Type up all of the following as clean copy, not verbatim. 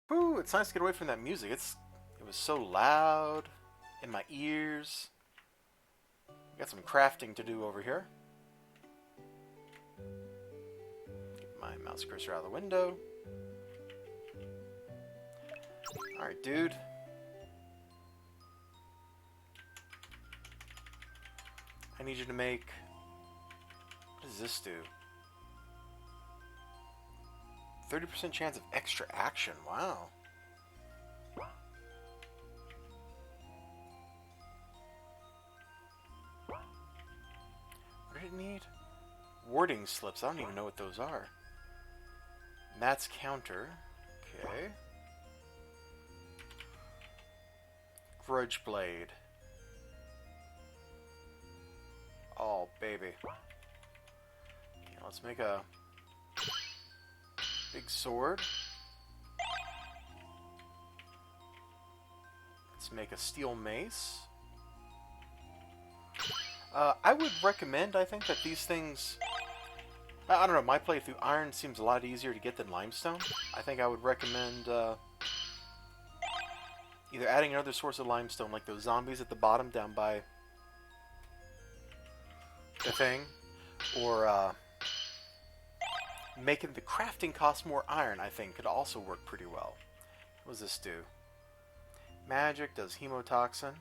Whew, it's nice to get away from that music. It was so loud in my ears. Got some crafting to do over here. Get my mouse cursor out of the window. Alright, dude. I need you to make... What does this do? 30% chance of extra action. Wow. What did it need? Warding slips. I don't even know what those are. Matt's counter. Okay. Grudge blade. Oh, baby. Okay, let's make a big sword. Let's make a steel mace. I would recommend, I think, that these things... I don't know, my playthrough, iron seems a lot easier to get than limestone. I think I would recommend either adding another source of limestone, like those zombies at the bottom down by the thing, or making the crafting cost more iron, I think, could also work pretty well. What does this do? Magic does hemotoxin.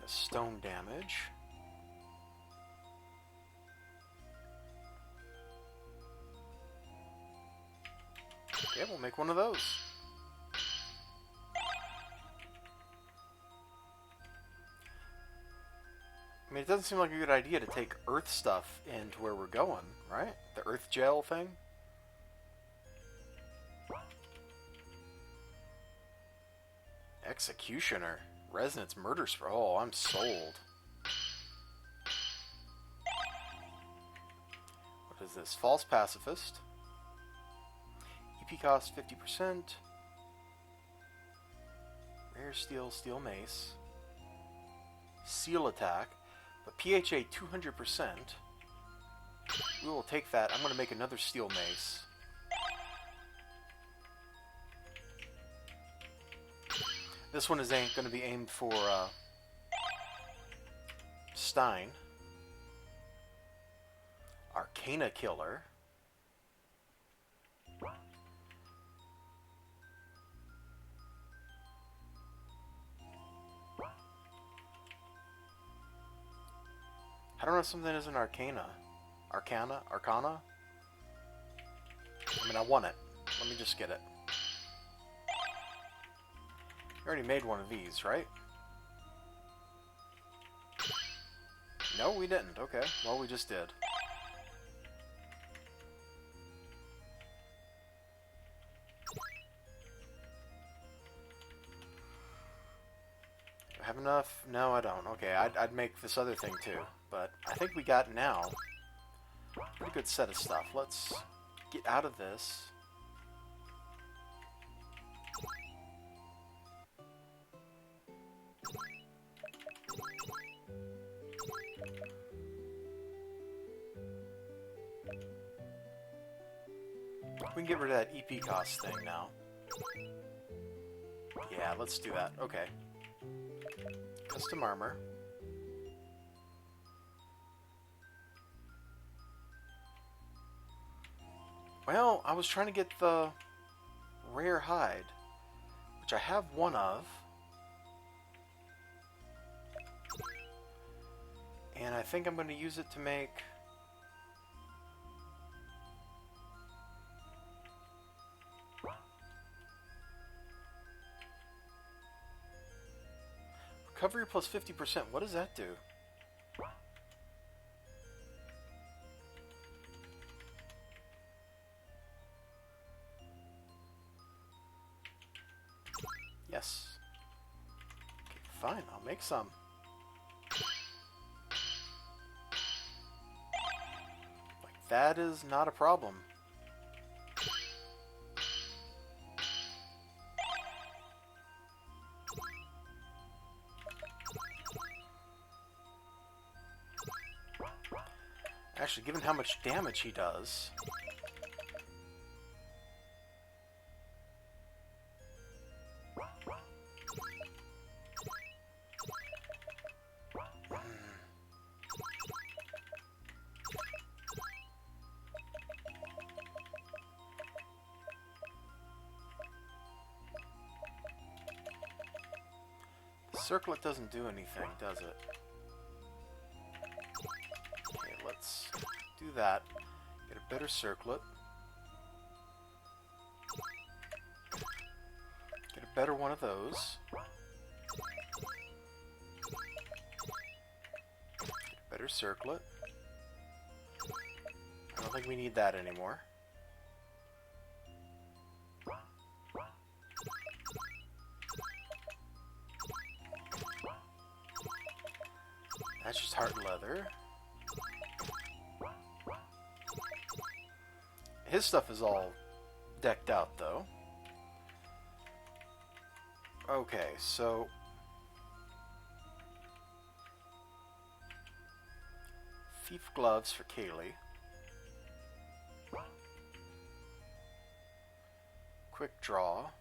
Does stone damage. Okay, we'll make one of those. I mean, it doesn't seem like a good idea to take earth stuff into where we're going, right? The earth gel thing? Executioner. Resonance murder spray. Oh, I'm sold. What is this? False pacifist. EP cost 50%. Rare steel, steel mace. Seal attack. But PHA 200%. We will take that. I'm going to make another steel mace. This one is going to be aimed for Stein. Arcana Killer. I don't know if something is an Arcana. Arcana? Arcana? I mean, I want it. Let me just get it. I already made one of these, right? No, we didn't. Okay. Well, we just did. Do I have enough? No, I don't. Okay, I'd make this other thing too. But I think we got now a pretty good set of stuff. Let's get out of this. We can get rid of that EP cost thing now. Yeah, let's do that. Okay. Custom armor. Well, I was trying to get the rare hide, which I have one of. And I think I'm going to use it to make... Recovery plus 50%. What does that do? Yes. Okay, fine, I'll make some. Like, that is not a problem. Actually, given how much damage he does... Circlet doesn't do anything, does it? Okay, let's do that. Get a better circlet. Get a better one of those. Get a better circlet. I don't think we need that anymore. That's just hard leather. His stuff is all decked out, though. Okay, so... Thief gloves for Kaylee. Quick draw.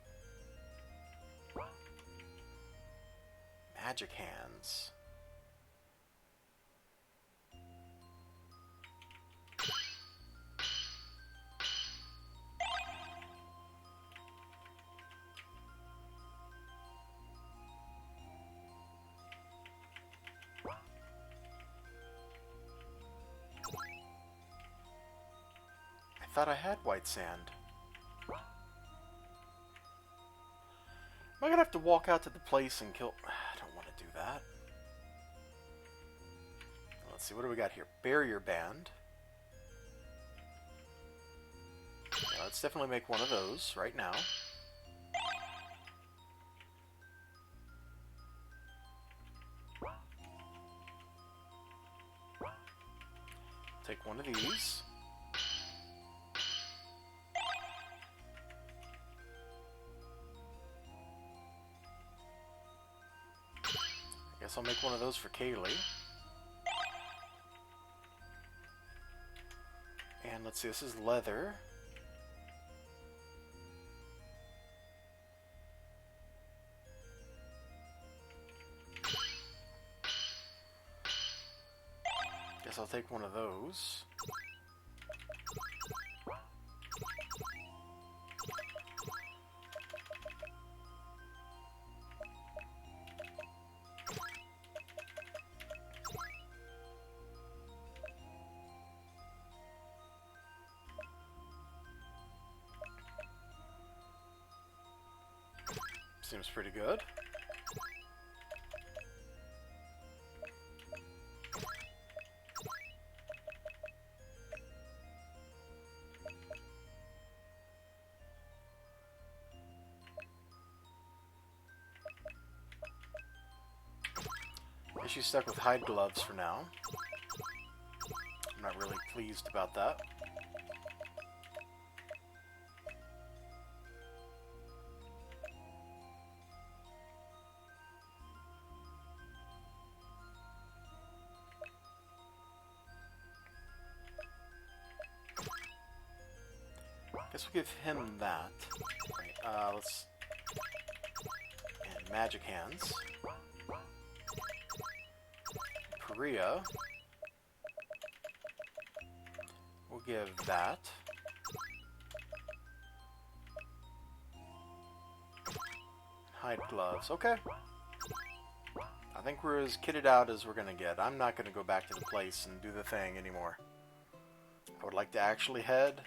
Magic hands. I thought I had white sand. Am I gonna have to walk out to the place and kill... I don't want to do that. Let's see, what do we got here? Barrier band. Yeah, let's definitely make one of those right now. Take one of these. Guess I'll make one of those for Kaylee. And let's see, this is leather. Guess I'll take one of those. Seems pretty good. I guess she's stuck with hide gloves for now. I'm not really pleased about that. Guess we'll give him that. Right, let's... And magic hands. Pariah. We'll give that. Hide gloves. Okay. I think we're as kitted out as we're gonna get. I'm not gonna go back to the place and do the thing anymore. I would like to actually head...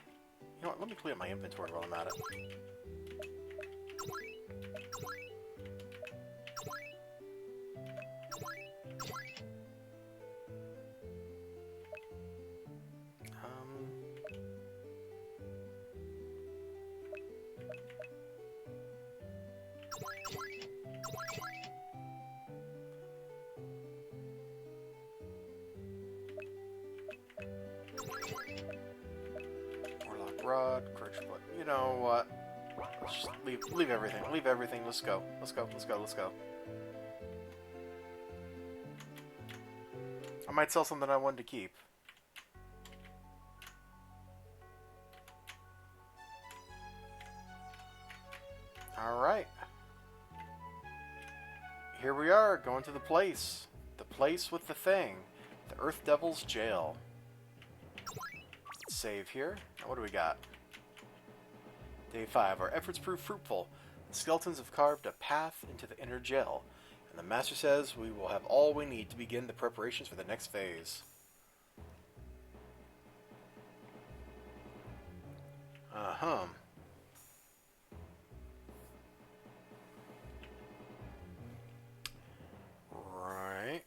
You know what, let me clear up my inventory while I'm at it. Rod, crutch, but you know what? Let's just leave everything. Leave everything. Let's go. Let's go. Let's go. Let's go. I might sell something I wanted to keep. Alright. Here we are, going to the place. The place with the thing. The Earth Devil's Jail. Save here. Now what do we got? Day 5. Our efforts prove fruitful. The skeletons have carved a path into the inner jail. And the Master says we will have all we need to begin the preparations for the next phase. Uh-huh. Right.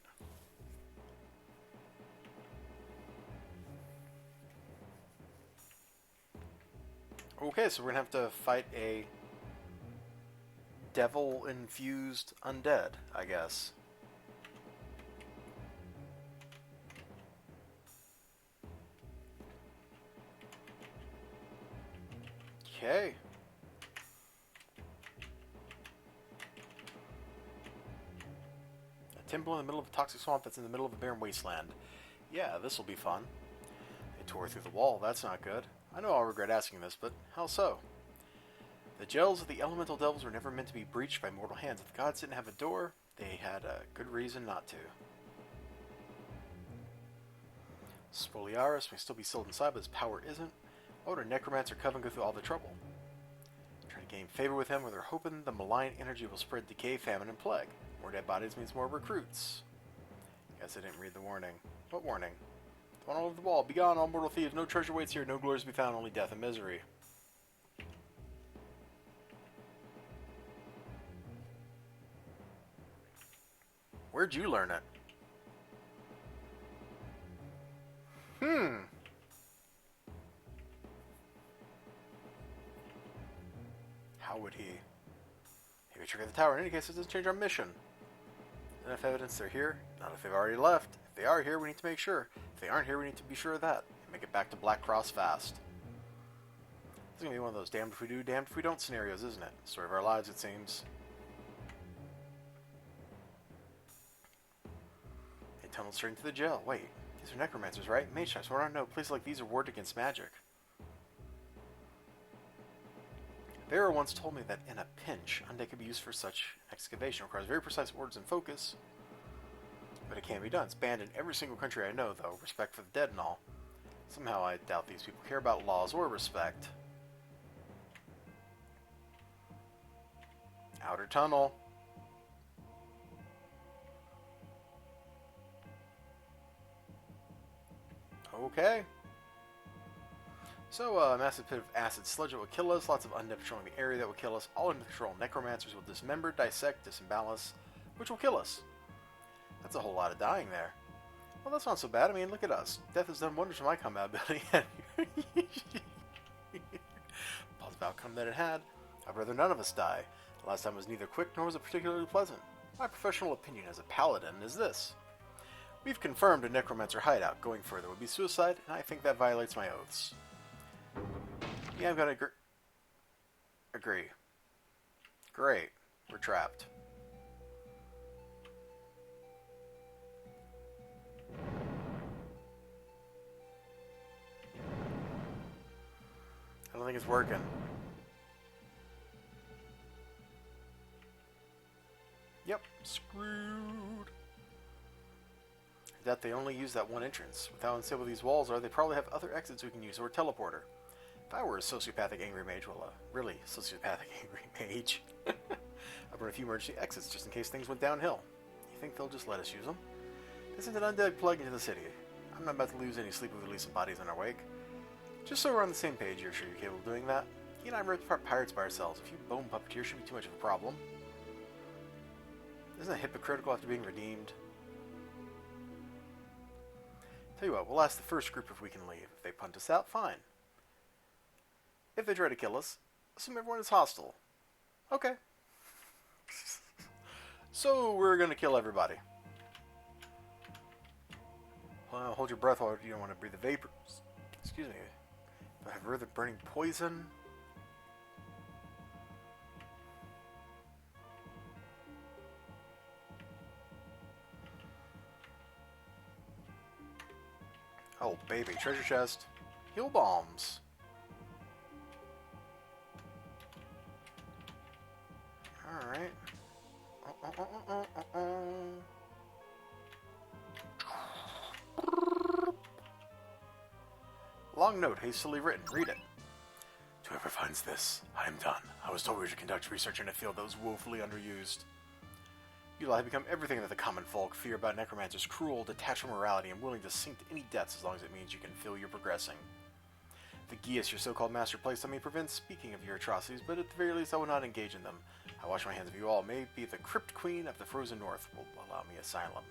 Okay, so we're gonna have to fight a devil-infused undead, I guess. Okay. A temple in the middle of a toxic swamp that's in the middle of a barren wasteland. Yeah, this'll be fun. They tore through the wall, that's not good. I know I'll regret asking this, but how so? The jails of the elemental devils were never meant to be breached by mortal hands. If the gods didn't have a door, they had a good reason not to. Spoliaris may still be sealed inside, but his power isn't. Why would a necromancer coven go through all the trouble? Trying to gain favor with him, where they're hoping the malign energy will spread decay, famine, and plague. More dead bodies means more recruits. Guess I didn't read the warning. What warning? The one all over the wall. Begone, all mortal thieves. No treasure waits here. No glories to be found. Only death and misery. Where'd you learn it? How would he? Maybe trigger the tower. In any case, it doesn't change our mission. Enough evidence they're here. Not if they've already left. If they are here, we need to make sure. If they aren't here, we need to be sure of that. And make it back to Black Cross fast. This is going to be one of those damned if we do, damned if we don't scenarios, isn't it? Story of our lives, it seems. They tunneled straight into the jail. Wait, these are necromancers, right? Mage types. What I don't know. Places like these are warded against magic. Vera once told me that in a pinch, undead could be used for such excavation. It requires very precise orders and focus. But it can be done. It's banned in every single country I know, though. Respect for the dead and all. Somehow I doubt these people care about laws or respect. Outer tunnel. Okay. So, a massive pit of acid sludge that will kill us, lots of undead patrolling the area that will kill us, all under control. Necromancers will dismember, dissect, disembowel us, which will kill us. That's a whole lot of dying there. Well, that's not so bad. I mean, look at us. Death has done wonders for my combat ability. Positive outcome that it had. I'd rather none of us die. The last time was neither quick nor was it particularly pleasant. My professional opinion as a paladin is this. We've confirmed a necromancer hideout. Going further would be suicide, and I think that violates my oaths. Yeah, I'm gonna agree. Great. We're trapped. I don't think it's working. Yep, screwed. I doubt they only use that one entrance. With how unstable these walls are, they probably have other exits we can use, or a teleporter. If I were a sociopathic angry mage, well, a really sociopathic angry mage, I'd run a few emergency exits just in case things went downhill. You think they'll just let us use them? This isn't an undead plug into the city. I'm not about to lose any sleep with releasing bodies in our wake. Just so we're on the same page, you're sure you're capable of doing that? You and I ripped apart pirates by ourselves. A few bone puppeteers shouldn't be too much of a problem. Isn't that hypocritical after being redeemed? Tell you what, we'll ask the first group if we can leave. If they punt us out, fine. If they try to kill us, assume everyone is hostile. Okay. So we're gonna kill everybody. Hold your breath while you don't want to breathe the vapors. Excuse me. I have heard the burning poison. Oh, baby. Treasure chest. Heal bombs. Alright. Long note, hastily written. Read it. To whoever finds this, I am done. I was told we were to conduct research in a field that was woefully underused. You have become everything that the common folk fear about necromancers: cruel, detached from morality, and willing to sink to any depths as long as it means you can feel you're progressing. The geas your so-called master placed on me prevents speaking of your atrocities, but at the very least I will not engage in them. I wash my hands of you all. Maybe the Crypt Queen of the Frozen North will allow me asylum.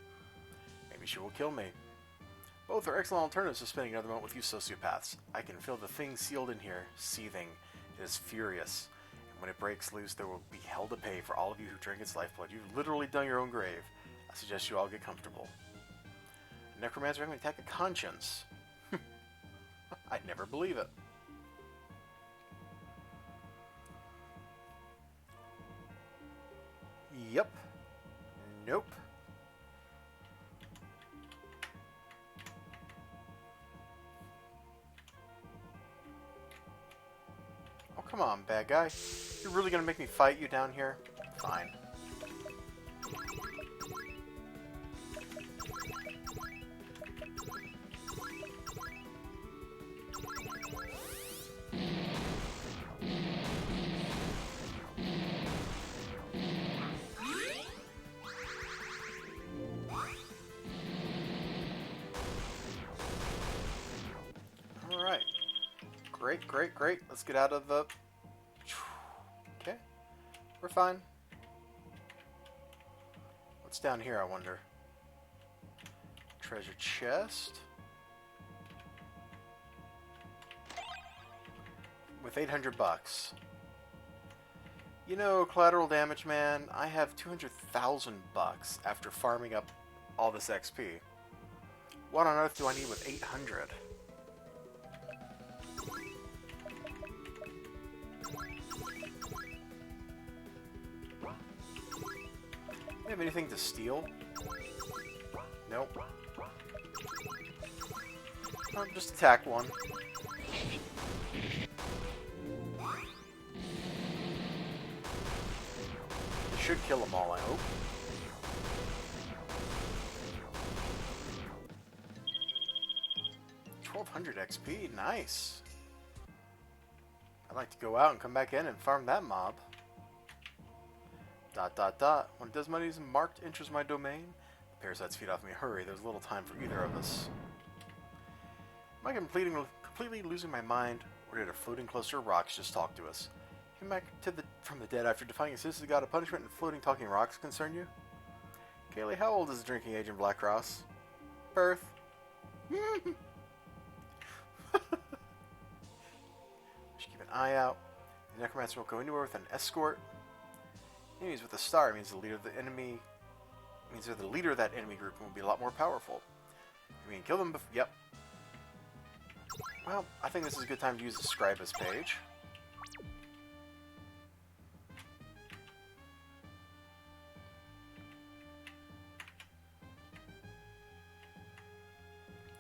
Maybe she will kill me. Both are excellent alternatives to spending another moment with you sociopaths. I can feel the thing sealed in here, seething. It is furious. And when it breaks loose, there will be hell to pay for all of you who drink its lifeblood. You've literally done your own grave. I suggest you all get comfortable. A necromancer having an attack of conscience. I'd never believe it. Yep. Nope. Oh, come on, bad guy. You're really gonna make me fight you down here? Fine. Alright. Great, great, great. Let's get out of the... Okay. We're fine. What's down here, I wonder? Treasure chest. With 800 bucks. You know, Collateral Damage Man, I have 200,000 bucks after farming up all this XP. What on earth do I need with 800? Do you have anything to steal? Nope. Oh, just attack one. Should kill them all, I hope. $1,200 XP, nice. I'd like to go out and come back in and farm that mob. ... When Desmodes marked enters my domain, the parasites feed off me. Hurry, there's little time for either of us. Am I completely losing my mind, or did a floating cluster of rocks just talk to us? Came back from the dead after defying his sister's god of punishment, and floating talking rocks concern you? Kaylee, how old is the drinking age in Black Cross? Birth. Should keep an eye out. The necromancer won't go anywhere with an escort. Enemies with a star means the leader of the enemy. Means they're the leader of that enemy group and will be a lot more powerful. I mean, kill them before. Yep. Well, I think this is a good time to use the Scribus page.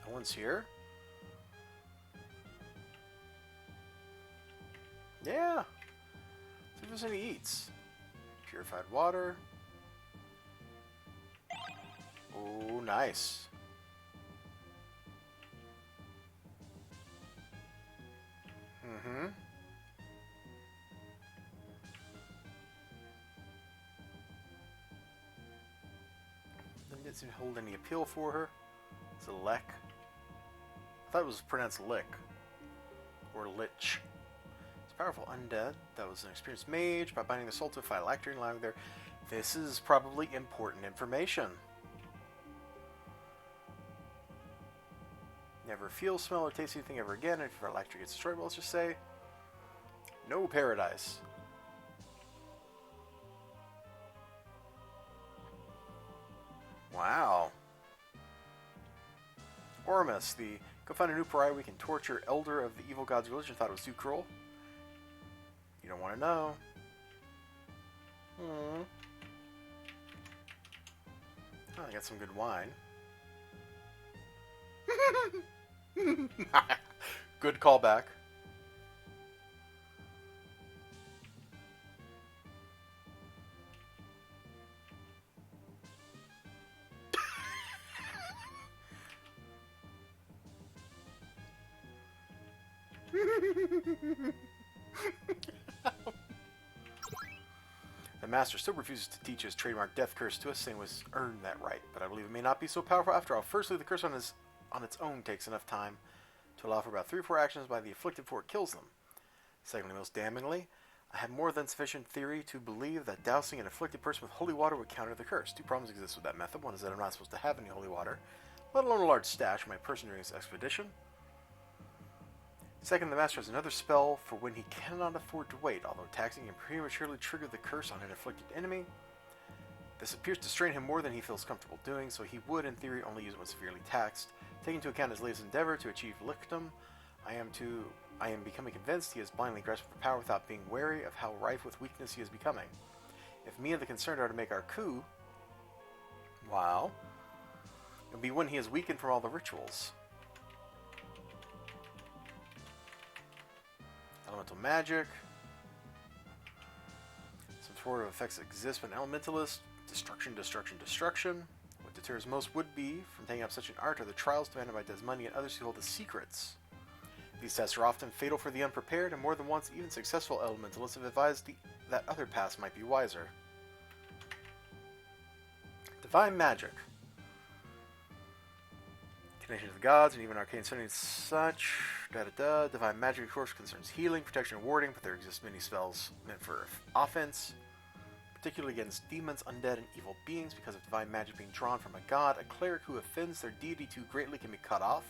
No one's here? Yeah. See if there's any eats. Purified water. Oh, nice. Mm-hmm. Didn't hold any appeal for her. It's a lek. I thought it was pronounced lick. Or lich. It's a powerful undead that was an experienced mage. By binding the soul to a phylactery and allowing there. This is probably important information. Never feel, smell, or taste anything ever again. If your phylactery gets destroyed, well, let's just say no paradise. Wow. Ormus, go find a new pariah we can torture, elder of the evil god's religion. Thought it was too cruel. You don't want to know. Oh, I got some good wine. Good callback. The master still refuses to teach his trademark death curse to us, saying it was earned that right, but I believe it may not be so powerful after all. Firstly, the curse on its own takes enough time to allow for about 3 or 4 actions by the afflicted before it kills them. Secondly, most damningly, I have more than sufficient theory to believe that dousing an afflicted person with holy water would counter the curse. 2 problems exist with that method. One is that I'm not supposed to have any holy water, let alone a large stash for my person during this expedition. Second, the master has another spell for when he cannot afford to wait, although taxing can prematurely trigger the curse on an afflicted enemy. This appears to strain him more than he feels comfortable doing, so he would, in theory, only use it when severely taxed. Taking into account his latest endeavor to achieve lichdom, I am becoming convinced he is blindly grasping for power without being wary of how rife with weakness he is becoming. If me and the concerned are to make our coup, wow, it'll be when he is weakened from all the rituals. Elemental magic. Some sort of effects exist when elementalist. Destruction, destruction, destruction. What deters most would-be from taking up such an art are the trials demanded by Desmoney and others who hold the secrets. These tests are often fatal for the unprepared, and more than once, even successful elementalists have advised that other paths might be wiser. Divine magic. Connection to the gods and even arcane study and such. Divine magic, of course, concerns healing, protection, and warding, but there exist many spells meant for offense, particularly against demons, undead, and evil beings. Because of divine magic being drawn from a god, a cleric who offends their deity too greatly can be cut off,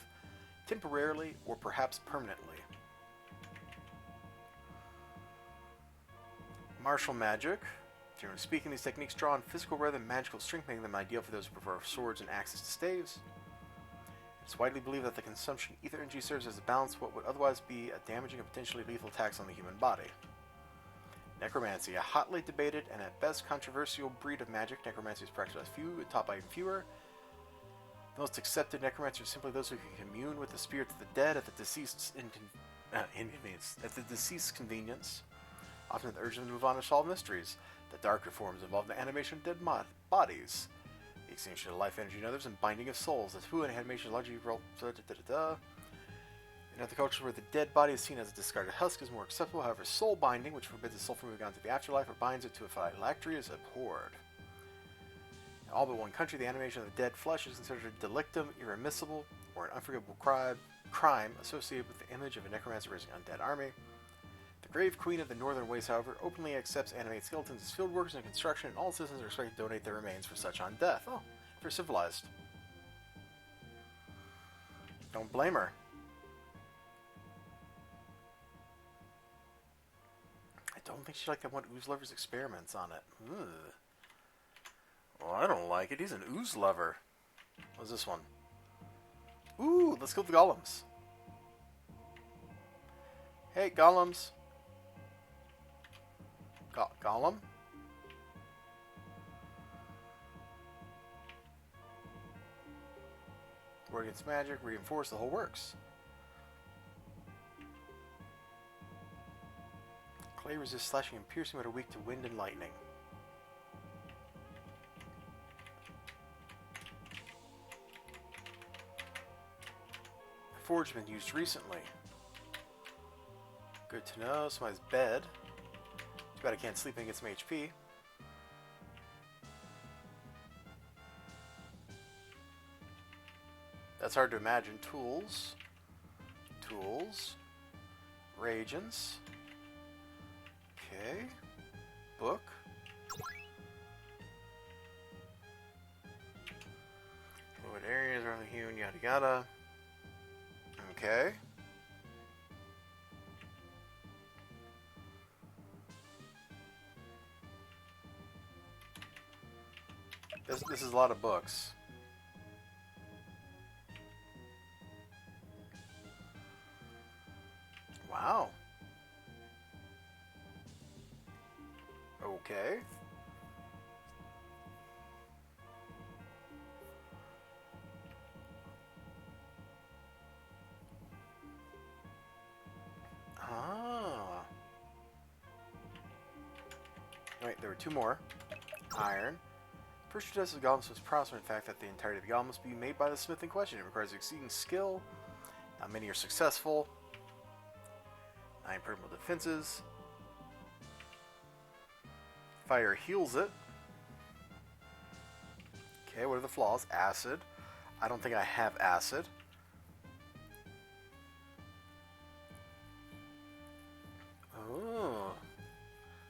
temporarily or perhaps permanently. Martial magic. Generally speaking, these techniques draw on physical rather than magical strength, making them ideal for those who prefer swords and axes to staves. It's widely believed that the consumption of ether energy serves as a balance to what would otherwise be a damaging and potentially lethal tax on the human body. Necromancy, a hotly debated and at best controversial breed of magic. Necromancy is practiced by few and taught by even fewer. The most accepted necromancers are simply those who can commune with the spirits of the dead at the deceased's convenience, often with the urge to move on to solve mysteries. The darker forms involve the animation of dead bodies, the extinction of life energy in others, and binding of souls. The Fu and animation largely roll. In other cultures where the dead body is seen as a discarded husk is more acceptable, however, soul binding, which forbids the soul from moving on to the afterlife or binds it to a phylactery, is abhorred. In all but one country, the animation of the dead flesh is considered a delictum irremissible, or an unforgivable crime associated with the image of a necromancer raising an undead army. The Grave Queen of the Northern Ways, however, openly accepts animated skeletons as field workers in construction, and all citizens are expected to donate their remains for such on death. Oh, very civilized. Don't blame her. I don't think she liked that one Ooze Lover's experiments on it. Ugh. Well, I don't like it. He's an Ooze Lover. What's this one? Ooh, let's go with the golems. Hey, golems. Golem? Ward against magic, reinforce, the whole works. Clay resists slashing and piercing but are weak to wind and lightning. The forge has been used recently. Good to know. Somebody's bed. Too bad I can't sleep and get some HP. That's hard to imagine. Tools. Tools. Reagents. Okay. Book. What areas are the hewn? Yada yada. Okay. This is a lot of books. Wow. Okay. Ah. Wait, there were 2 more. Iron. First test of the golems was prosper in fact that the entirety of the golem must be made by the smith in question. It requires exceeding skill. Not many are successful. impermeable defenses. Fire heals it. Okay, what are the flaws? Acid. I don't think I have acid. Oh.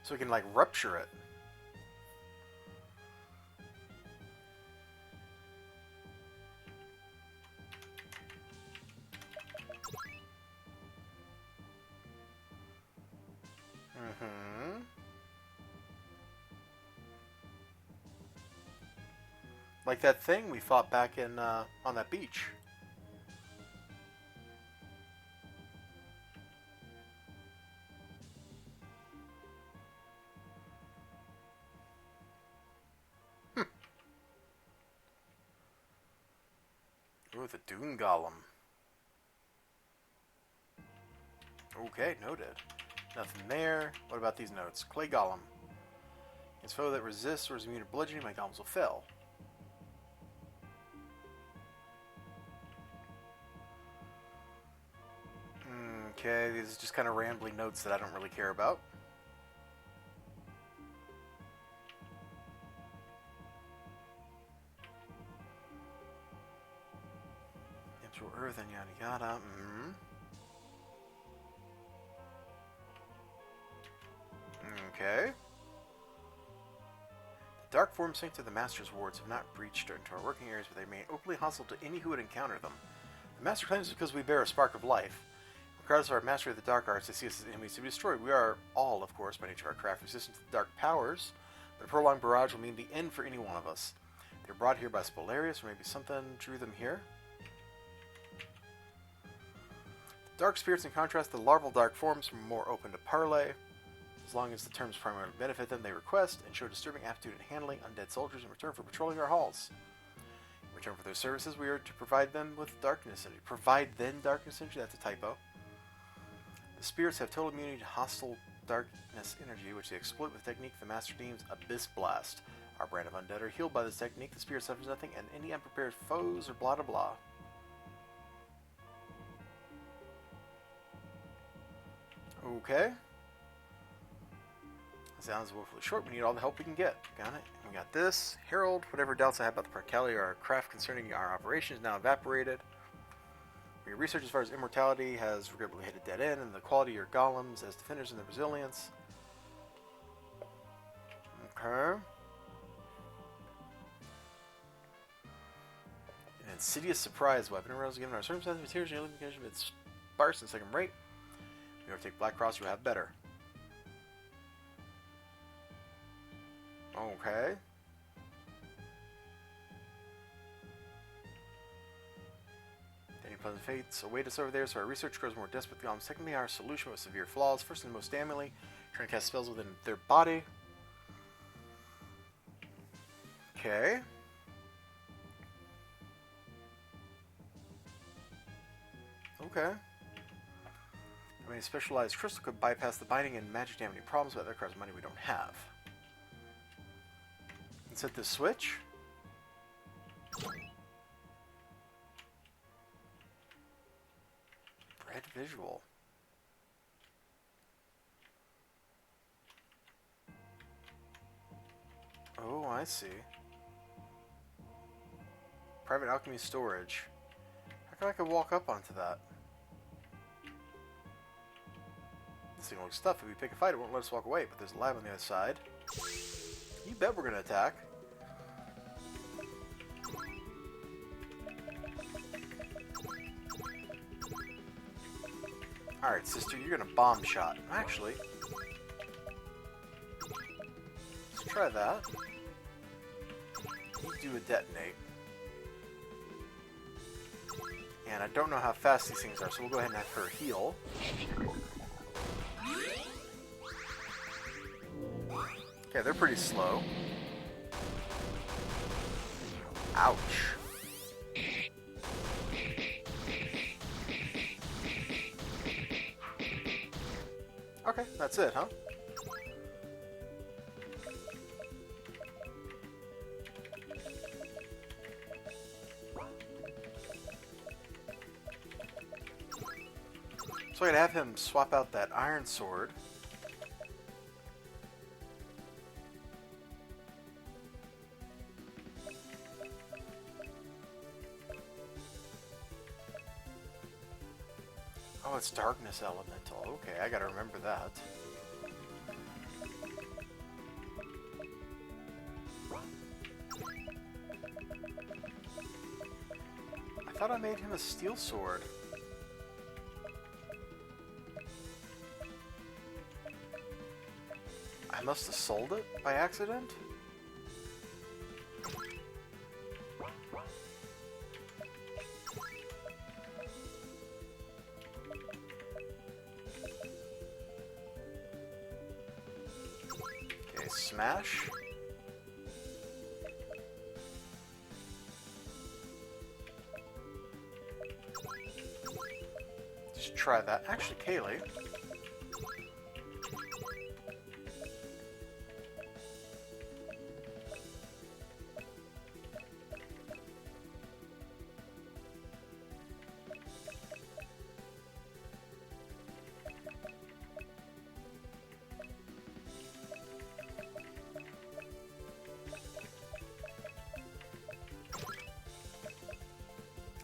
So we can, like, rupture it. Mm-hmm. Like that thing we fought back in, on that beach. Ooh, the Dune Golem. Okay, noted. Nothing there. What about these notes? Clay Golem. Its foe that resists or is immune to bludgeoning, my golems will fail. Okay, these are just kind of rambling notes that I don't really care about. Natural earth and yada yada. Okay. The dark forms synced to the Master's wards have not breached into our working areas, but they remain openly hostile to any who would encounter them. The Master claims because we bear a spark of life. Regardless of our mastery of the dark arts, they see us as enemies to be destroyed. We are all, of course, by nature of our craft, resistant to the dark powers, but a prolonged barrage will mean the end for any one of us. They were brought here by Spolarius, or maybe something drew them here. The dark spirits, in contrast, the larval dark forms, are more open to parley. As long as the terms primarily benefit them, they request and show disturbing aptitude in handling undead soldiers in return for patrolling our halls. In return for their services, we are to provide them with darkness energy. Provide them darkness energy? That's a typo. The spirits have total immunity to hostile darkness energy, which they exploit with a technique the Master deems Abyss Blast. Our brand of undead are healed by this technique. The spirit suffers nothing, and any unprepared foes or blah blah blah. Okay. Sounds woefully short. We need all the help we can get. Got it. We got this. Herald. Whatever doubts I had about the practicality of our craft concerning our operations now evaporated. Your research as far as immortality has regrettably hit a dead end, and the quality of your golems as defenders and their resilience. Okay. An insidious surprise weapon. Given our circumstances, materials, your living condition, it's sparse and second rate. If you ever take Black Cross, you'll have better. Okay. Any pleasant fates await us over there, so our research grows more desperate. Secondly, our solution with severe flaws. First and most damningly, trying to cast spells within their body. Okay. Okay. I mean, specialized crystal could bypass the binding and magic damage problems, but that requires money we don't have. Let's hit this switch. Red visual. Oh, I see. Private alchemy storage. How come I could walk up onto that? This thing looks tough. If we pick a fight, it won't let us walk away, but there's a lab on the other side. You bet we're gonna attack. Alright, sister, you're gonna bomb shot. Actually, let's try that. You do a detonate. And I don't know how fast these things are, so we'll go ahead and have her heal. Okay, they're pretty slow. Ouch. Okay, that's it, huh? So I could have him swap out that iron sword. Oh, it's darkness elemental. Okay, I gotta remember that. I thought I made him a steel sword. I must have sold it by accident? Okay, smash. Just try that. Actually, Kaylee.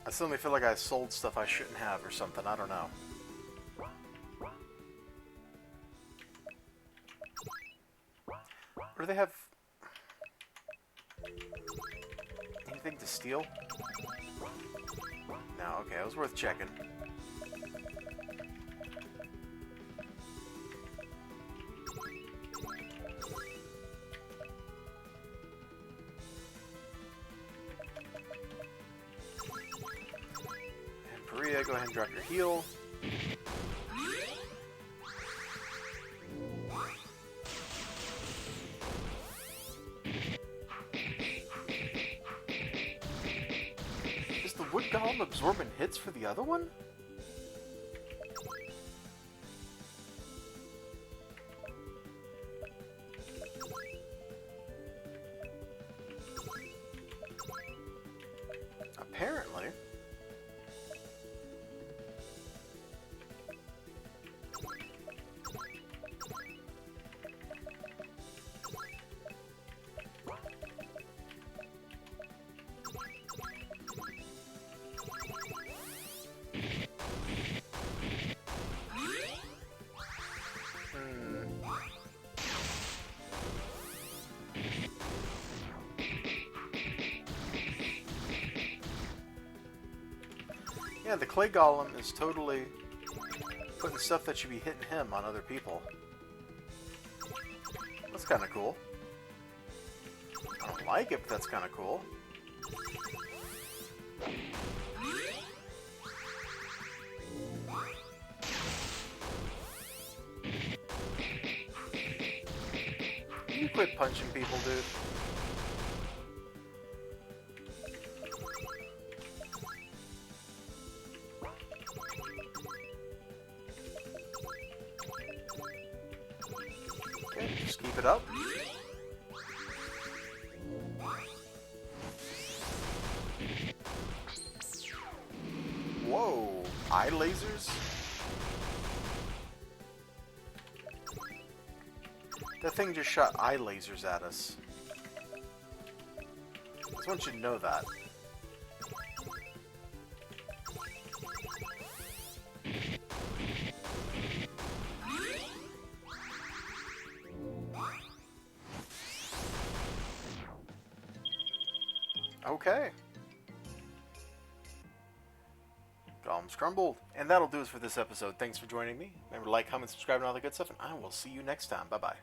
I suddenly feel like I sold stuff I shouldn't have or something. I don't know. Or do they have anything to steal? No, okay, it was worth checking. And Pariah, go ahead and drop your heal. Wood Golem absorbing hits for the other one? Apparently. Yeah, the clay golem is totally putting stuff that should be hitting him on other people. That's kind of cool. I don't like it, but that's kind of cool. Can you quit punching people, dude? Okay, just keep it up. Whoa, eye lasers? That thing just shot eye lasers at us. Someone should know that. Okay. Golems crumbled. And that'll do us for this episode. Thanks for joining me. Remember to like, comment, subscribe, and all the good stuff, and I will see you next time. Bye-bye.